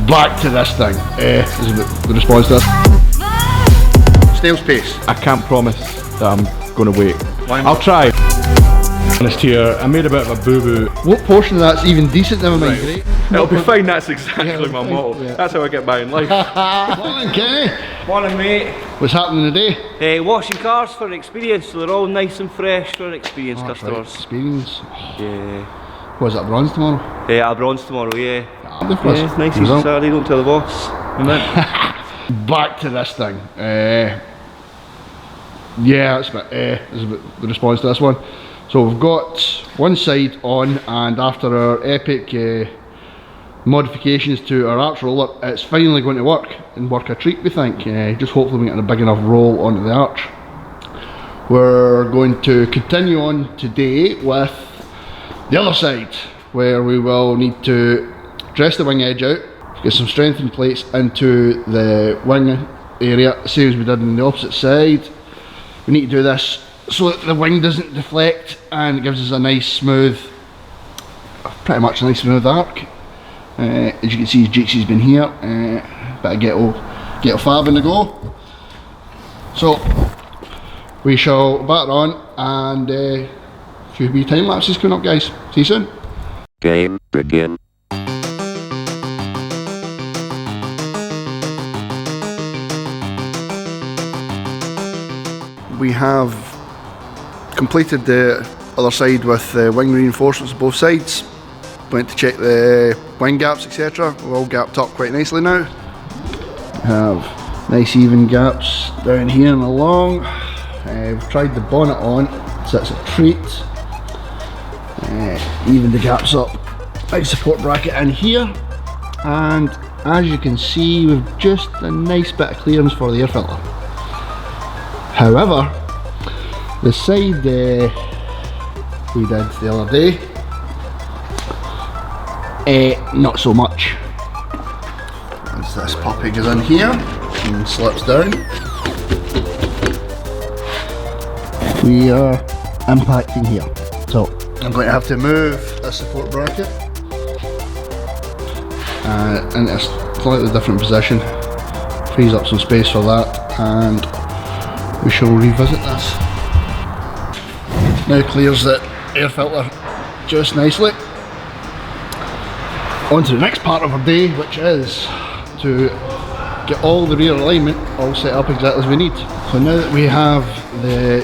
Back to this thing. This is the response to this. Snail's pace. I can't promise that I'm going to wait. Why not? I'll try. Honest here, I made a bit of a boo-boo. What portion of that's even decent? Never mind. Right. It'll be fine, that's exactly my motto. Yeah. That's how I get by in life. Morning, Kenny. Morning, mate. What's happening today? Washing cars for an experience, so they're all nice and fresh for an experienced customers. Right. Experience. Yeah. Was it bronze tomorrow? I'll bronze tomorrow, yeah. Yeah, Nice easy Saturday, don't tell the boss. Back to this thing. Yeah, that's is the response to this one. So we've got one side on, and after our epic modifications to our arch roller, it's finally going to work and work a treat, we think. Just hopefully we get a big enough roll onto the arch. We're going to continue on today with the other side, where we will need to dress the wing edge out, get some strengthened plates into the wing area, same as we did on the opposite side. We need to do this so that the wing doesn't deflect and it gives us a nice smooth, pretty much a nice smooth arc. As you can see, Jeek's has been here, bit of ghetto fab in the go. So we shall batter on, and a few wee time lapses coming up, guys. See you soon. Game begin. We have completed the other side with wing reinforcements on both sides. Went to check the wing gaps, etc. We're all gapped up quite nicely now. We have nice even gaps down here and along. We've tried the bonnet on, so it's a treat. Even the gaps up. Nice support bracket in here, and as you can see, we've just a nice bit of clearance for the air filter. However, the side we did the other day, not so much. As this puppy goes in here and slips down, we are impacting here. So I'm going to have to move this support bracket in a slightly different position, frees up some space for that, and we shall revisit this. Now clears the air filter just nicely. On to the next part of our day, which is to get all the rear alignment all set up exactly as we need. So now that we have the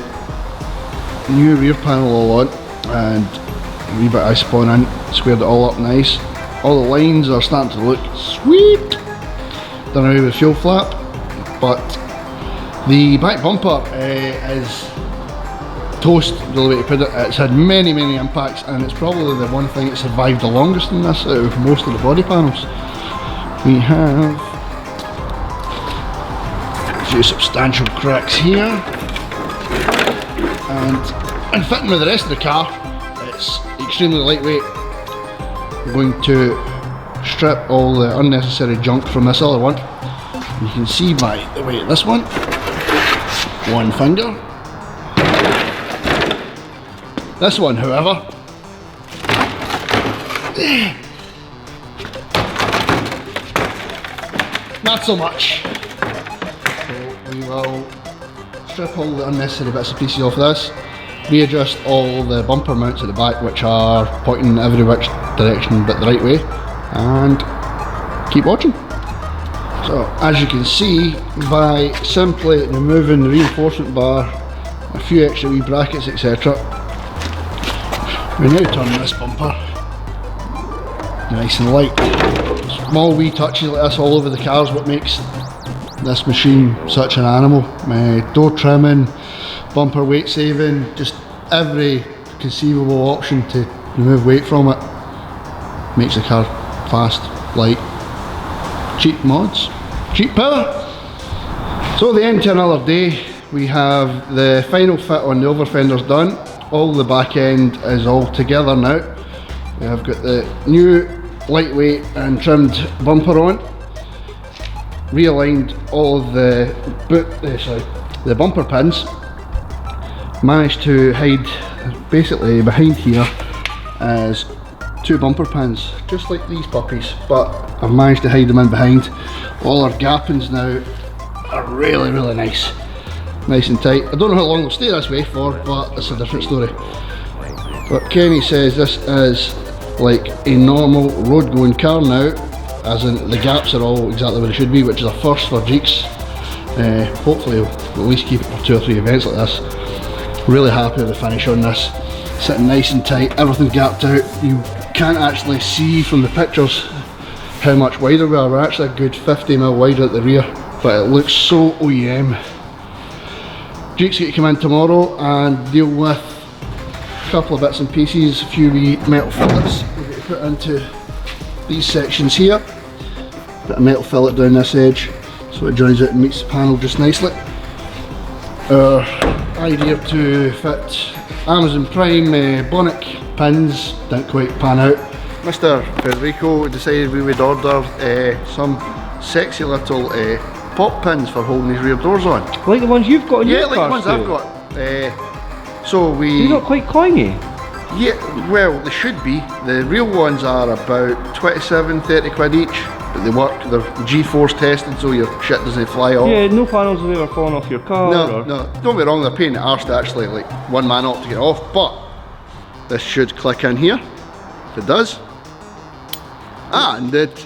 new rear panel all on and a wee bit of ice-spawn in, squared it all up nice, all the lines are starting to look sweet. Done away with fuel flap, but the back bumper is toast, the way to put it. It's had many impacts, and it's probably the one thing that survived the longest in this out of most of the body panels. We have a few substantial cracks here, and in fitting with the rest of the car, it's extremely lightweight. We're going to strip all the unnecessary junk from this other one. You can see by the weight of this one finger. This one, however, not so much. So we will strip all the unnecessary bits and pieces off this, readjust all the bumper mounts at the back, which are pointing every which direction but the right way, and keep watching. So as you can see, by simply removing the reinforcement bar, a few extra wee brackets, etc., we now turn this bumper nice and light. Small wee touches like this all over the car is what makes this machine such an animal. Door trimming, bumper weight saving, just every conceivable option to remove weight from it makes the car fast, light, cheap mods, cheap power. So at the end to another day, we have the final fit on the overfenders done. All the back end is all together now. We have got the new lightweight and trimmed bumper on. Realigned all of the the bumper pins. Managed to hide, basically behind here is 2 bumper pins, just like these puppies, but I've managed to hide them in behind. All our gappings now are really, really nice. Nice and tight. I don't know how long they'll stay this way for, but it's a different story. But Kenny says this is like a normal road going car now, as in the gaps are all exactly where they should be, which is a first for Jeeks. Hopefully we'll at least keep it for 2 or 3 events like this. Really happy with the finish on this. Sitting nice and tight, everything gapped out. You can't actually see from the pictures how much wider we are. We're actually a good 50mm wider at the rear, but it looks so OEM. Jeek's going to come in tomorrow and deal with a couple of bits and pieces, a few wee metal fillets we're going to put into these sections here. Put a metal fillet down this edge so it joins out and meets the panel just nicely. Our idea to fit Amazon Prime bonnet pins didn't quite pan out. Mr. Federico decided we would order some sexy little pop pins for holding these rear doors on. Like the ones you've got in your car? Yeah, like the ones I've got. So they're not quite clingy? Yeah, well they should be. The real ones are about 27-30 quid each, but they work, they're G-force tested so your shit doesn't fly off. Yeah, no panels have ever fallen off your car? No, no, don't be wrong, they're paying the arse to actually like one man up to get off, but this should click in here, if it does. And it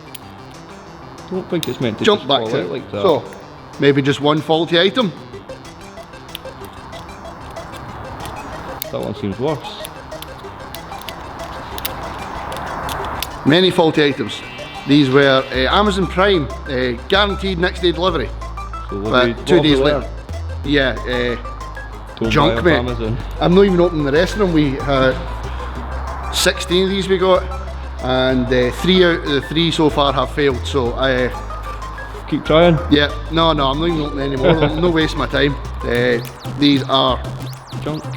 don't think it's meant to jump just back fall to out like that. So, maybe just one faulty item. That one seems worse. Many faulty items. These were Amazon Prime, guaranteed next day delivery. So 2 days later. Yeah, junk mate. Amazon. I'm not even opening the rest of them. We had 16 of these we got, and 3 out of the 3 so far have failed. So I keep trying. Yeah, no, I'm not even opening any more. No wasting my time. These are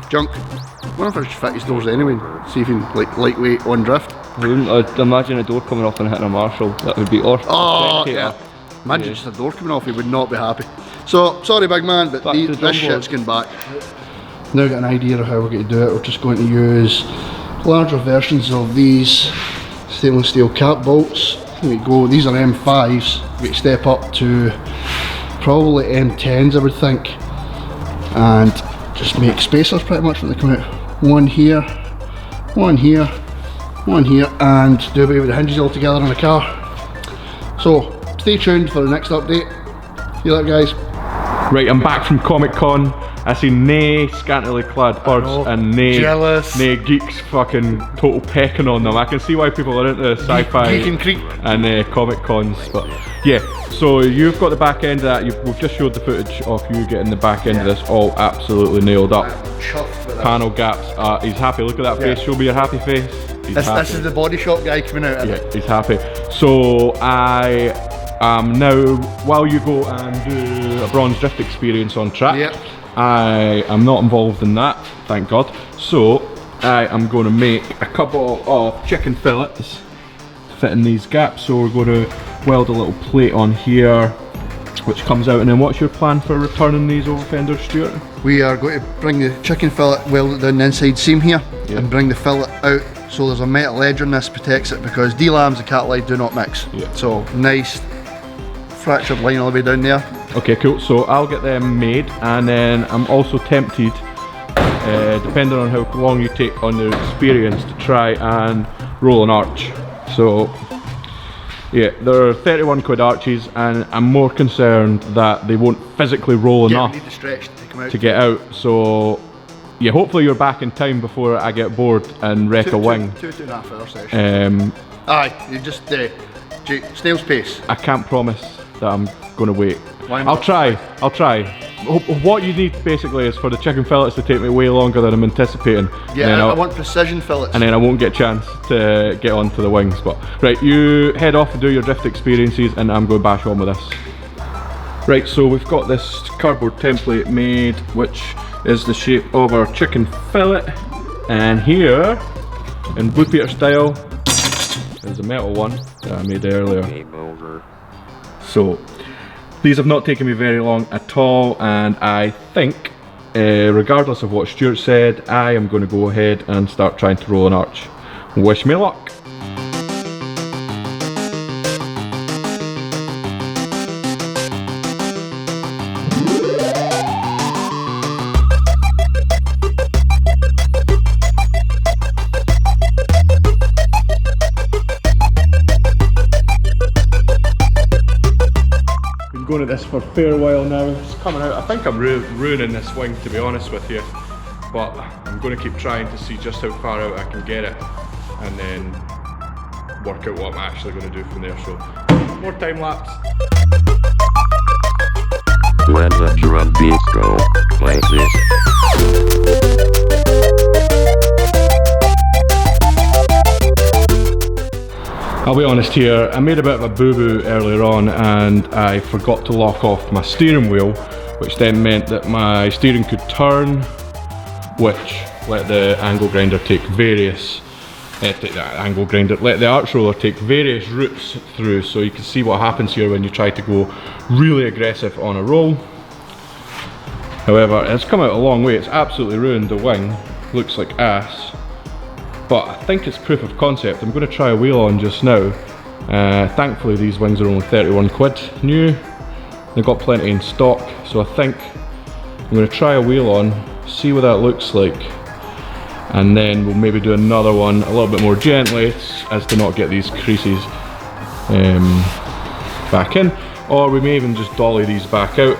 junk. I wonder if I should fit his doors anyway. See if he can like lightweight on drift. I'd imagine a door coming off and hitting a Marshall. That would be awesome. Oh yeah. Imagine just a door coming off, he would not be happy. So sorry big man, but this shit's going back. Now got an idea of how we're going to do it. We're just going to use larger versions of these stainless steel cap bolts. There we go. These are M5s. We can step up to probably M10s I would think, and just make spacers pretty much when they come out. One here, one here, one here, and do away with the hinges altogether on the car. So stay tuned for the next update. See you later guys. Right, I'm back from Comic Con. I see nae scantily clad birds and nae geeks fucking total pecking on them. I can see why people are into sci-fi and Comic Cons, but yeah. So you've got the back end of that. We've just showed the footage of you getting the back end of this all absolutely nailed up. Panel gaps. He's happy. Look at that face. Show me your happy face. This is the body shop guy coming out. Yeah, he's happy. So I am now, while you go and do a bronze drift experience on track, I am not involved in that, thank God. So I am going to make a couple of chicken fillets to fit in these gaps. So we're going to weld a little plate on here, which comes out. And then what's your plan for returning these overfenders, Stuart? We are going to bring the chicken fillet, weld it down the inside seam here, and bring the fillet out. So there's a metal edge on this, protects it, because D-lambs and cat light do not mix. So nice fractured line all the way down there. Okay, cool. So I'll get them made, and then I'm also tempted, depending on how long you take on the experience, to try and roll an arch. So yeah, they're 31 quid arches, and I'm more concerned that they won't physically roll enough need to stretch to take them out. To get out. So yeah, hopefully you're back in time before I get bored and wreck a wing. 2.5 hour session. Aye, you just snail's pace. I can't promise that I'm going to wait. Why not? I'll try. What you need basically is for the chicken fillets to take me way longer than I'm anticipating. Yeah, I want precision fillets. And then I won't get a chance to get onto the wings. But right, you head off and do your drift experiences, and I'm going to bash on with this. Right, so we've got this cardboard template made, which is the shape of our chicken fillet. And here, in Blue Peter style, there's a metal one that I made earlier. Game over. So these have not taken me very long at all, and I think, regardless of what Stuart said, I am going to go ahead and start trying to roll an arch. Wish me luck. going at this for a fair while now. It's coming out. I think I'm ruining this wing, to be honest with you. But I'm going to keep trying to see just how far out I can get it, and then work out what I'm actually going to do from there. So, more time lapse. When the drum beats go like this. I'll be honest here, I made a bit of a boo-boo earlier on and I forgot to lock off my steering wheel, which then meant that my steering could turn, which let the angle grinder take various let the arch roller take various routes through, so you can see what happens here when you try to go really aggressive on a roll. However, it's come out a long way. It's absolutely ruined the wing, looks like ass, but I think it's proof of concept. I'm going to try a wheel on just now. Thankfully these wings are only 31 quid new. They've got plenty in stock, so I think I'm going to try a wheel on, see what that looks like, and then we'll maybe do another one a little bit more gently as to not get these creases back in, or we may even just dolly these back out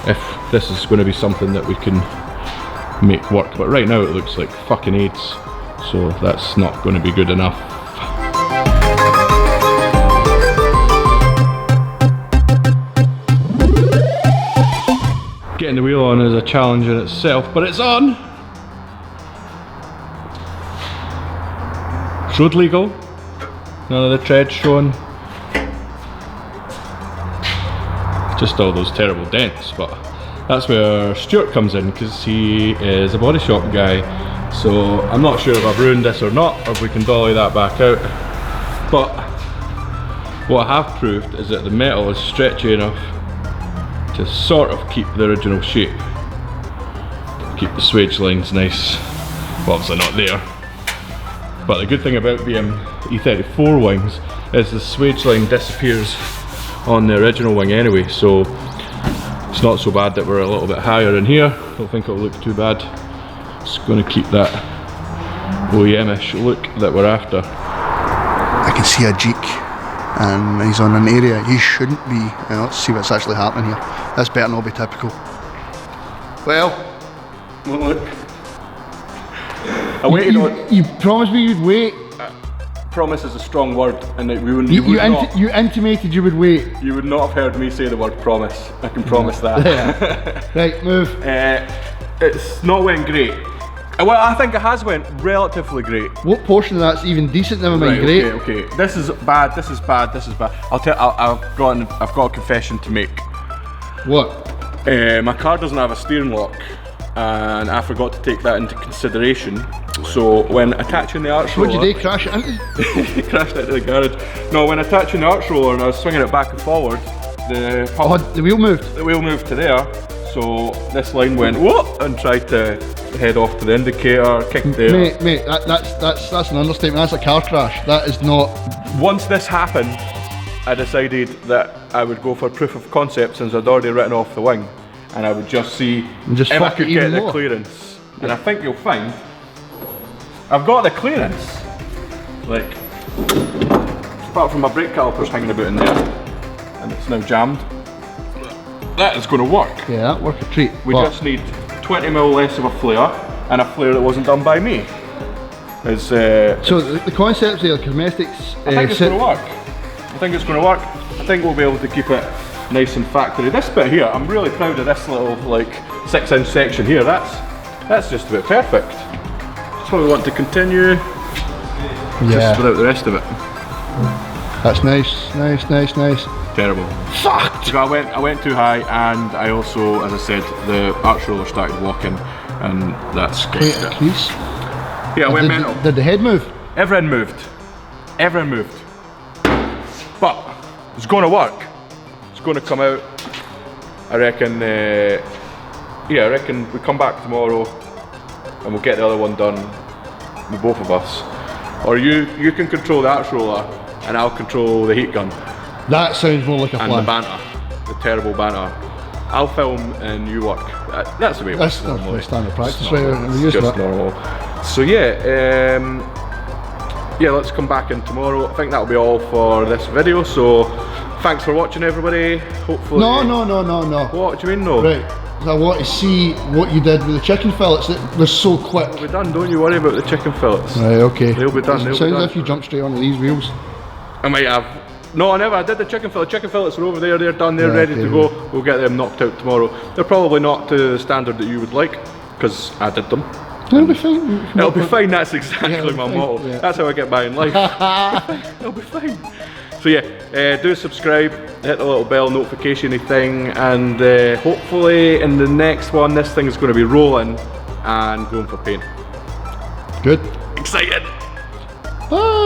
if this is going to be something that we can make work. But right now it looks like fucking AIDS, so that's not going to be good enough. Getting the wheel on is a challenge in itself, but it's on! It's road legal, none of the treads showing. Just all those terrible dents, but that's where Stuart comes in, because he is a body shop guy. So I'm not sure if I've ruined this or not, or if we can dolly that back out. But what I have proved is that the metal is stretchy enough to sort of keep the original shape. Keep the swage lines nice. Well, obviously not there. But the good thing about being E34 wings is the swage line disappears on the original wing anyway, so it's not so bad that we're a little bit higher in here. I don't think it'll look too bad. It's going to keep that OEM-ish look that we're after. I can see a Jeek and he's on an area he shouldn't be. Let's see what's actually happening here. This better not be typical. Well, Look. I waited on. You promised me you'd wait. Promise is a strong word, and that we wouldn't. You intimated you would wait. You would not have heard me say the word promise. I can promise that. Yeah. Right, move. It's not went great. Well, I think it has went relatively great. What portion of that's even decent? Never mind great. Okay. This is bad. This is bad. This is bad. I've got a confession to make. What? My car doesn't have a steering lock, and I forgot to take that into consideration. So when attaching the arch roller... What did you do, crash it into? Crashed it into the garage. No, when attaching the arch roller and I was swinging it back and forward, the wheel moved? The wheel moved to there, so this line went whoop and tried to head off to the indicator, kicked there. Mate, that's an understatement. That's a car crash. That is not... Once this happened, I decided that I would go for proof of concept, since I'd already written off the wing, and I would just see if I could get the clearance. And I think you'll find I've got the clearance. Like, apart from my brake calipers hanging about in there, and it's now jammed. That is going to work. Yeah, that worked a treat. We just need 20mm less of a flare, and a flare that wasn't done by me. So the concepts there, cosmetics. I think it's going to work. I think it's going to work. I think we'll be able to keep it nice and factory. This bit here, I'm really proud of this little like 6-inch section here. That's just about perfect. That's what we want to continue. Yeah. Just without the rest of it. That's nice. Terrible. Fucked! I went too high, and I also, as I said, the arch roller started walking, and that's great. Please. Yeah, I went mental. Did the head move? Everything moved. But it's going to work. It's going to come out. I reckon. I reckon we come back tomorrow, and we'll get the other one done with both of us. Or you can control the arch roller, and I'll control the heat gun. That sounds more like a plan. And the banter, the terrible banter. I'll film and you work. That's the way it works. That's not standard practice, it's right? It's just normal. So yeah, let's come back in tomorrow. I think that'll be all for this video. So thanks for watching, everybody. Hopefully. No. What do you mean, no? Right. I want to see what you did with the chicken fillets. They're so quick. We're done. Don't you worry about the chicken fillets. Right. Okay. They'll be done. It sounds as if you jumped straight onto these wheels. I might have. No, I never. I did the chicken fillet. Chicken fillets are over there. They're done. They're ready to go. We'll get them knocked out tomorrow. They're probably not to the standard that you would like, because I did them. It'll be fine. It'll be fine. That's exactly my motto. Yeah. That's how I get by in life. It'll be fine. So yeah, do subscribe, hit the little bell notification-y thing, and hopefully in the next one, this thing is going to be rolling and going for paint. Good. Excited. Bye.